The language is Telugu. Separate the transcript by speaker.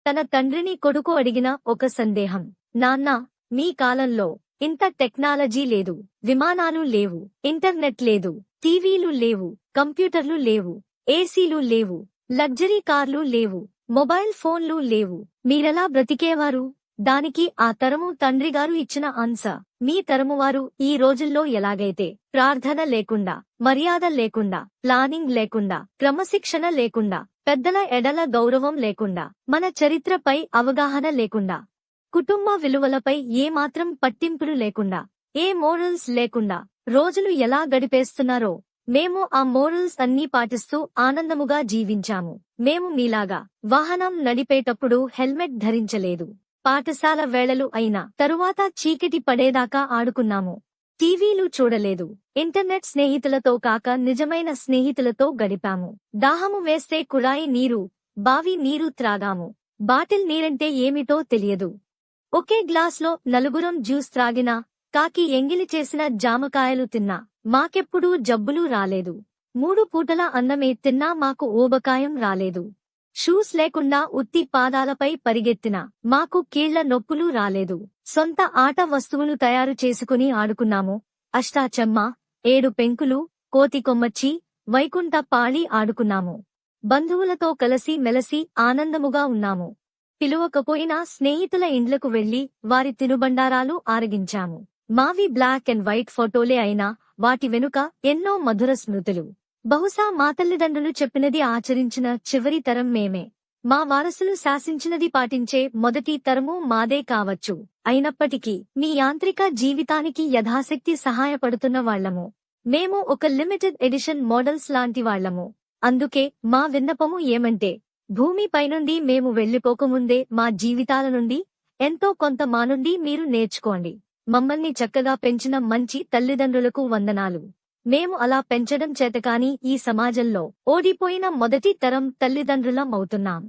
Speaker 1: తన తండ్రిని కొడుకు అడిగిన ఒక సందేహం. నాన్నా, మీ కాలంలో ఇంత టెక్నాలజీ లేదు, విమానాలు లేవు, ఇంటర్నెట్ లేదు, టీవీలు లేవు, కంప్యూటర్లు లేవు, ఏసీలు లేవు, లగ్జరీ కార్లు లేవు, మొబైల్ ఫోన్లు లేవు. మీరెలా బ్రతికేవారు? దానికి ఆ తరము తండ్రిగారు ఇచ్చిన ఆన్సర్: మీ తరమువారు ఈ రోజుల్లో ఎలాగైతే ప్రార్థన లేకుండా, మర్యాద లేకుండా, ప్లానింగ్ లేకుండా, క్రమశిక్షణ లేకుండా, పెద్దల ఎడల గౌరవం లేకుండా, మన చరిత్రపై అవగాహన లేకుండా, కుటుంబ విలువలపై ఏమాత్రం పట్టింపులు లేకుండా, ఏ మోరల్స్ లేకుండా రోజులు ఎలా గడిపేస్తున్నారో మేము ఆ మోరల్స్ అన్నీ పాటిస్తూ ఆనందముగా జీవించాము. మేము మీలాగా వాహనం నడిపేటప్పుడు హెల్మెట్ ధరించలేదు. పాఠశాల వేళలు అయిన తరువాత చీకటి పడేదాకా ఆడుకున్నాము. టీవీలు చూడలేదు. ఇంటర్నెట్ స్నేహితులతో కాక నిజమైన స్నేహితులతో గడిపాము. దాహము వేస్తే కుళాయి నీరు, బావి నీరు త్రాగాము. బాటిల్ నీరంటే ఏమిటో తెలియదు. ఒకే గ్లాస్లో నలుగురం జ్యూస్ త్రాగినా, కాకి ఎంగిలి చేసిన జామకాయలు తిన్నా మాకెప్పుడూ జబ్బులు రాలేదు. 3 పూటల అన్నమే తిన్నా మాకు ఊబకాయం రాలేదు. షూస్ లేకుండా ఉత్తి పాదాలపై పరిగెత్తినా మాకు కీళ్ల నొప్పులు రాలేదు. సొంత ఆట వస్తువులు తయారు చేసుకుని ఆడుకున్నాము. అష్టాచెమ్మ, 7 పెంకులు, కోతి కొమ్మచ్చి, వైకుంఠ పాళి ఆడుకున్నాము. బంధువులతో కలిసి మెలసి ఆనందముగా ఉన్నాము. పిలువకపోయినా స్నేహితుల ఇండ్లకు వెళ్లి వారి తినుబండారాలు ఆరగించాము. మావి బ్లాక్ అండ్ వైట్ ఫోటోలే అయినా వాటి వెనుక ఎన్నో మధుర స్మృతులు. బహుశా మా తల్లిదండ్రులు చెప్పినది ఆచరించిన చివరి తరం మేమే. మా వారసులు శాసించినది పాటించే మొదటి తరము మాదే కావచ్చు. అయినప్పటికీ మీ యాంత్రిక జీవితానికి యథాశక్తి సహాయపడుతున్న వాళ్లము. మేము ఒక లిమిటెడ్ ఎడిషన్ మోడల్స్ లాంటి వాళ్లము. అందుకే మా విన్నపము ఏమంటే, భూమిపైనుండి మేము వెళ్లిపోకముందే మా జీవితాల నుండి ఎంతో కొంత మా నుండి మీరు నేర్చుకోండి. మమ్మల్ని చక్కగా పెంచిన మంచి తల్లిదండ్రులకు వందనాలు. మేము అలా పెంచడం చేతకాని ఈ సమాజంలో ఓడిపోయిన మొదటి తరం తల్లిదండ్రులం అవుతున్నాం.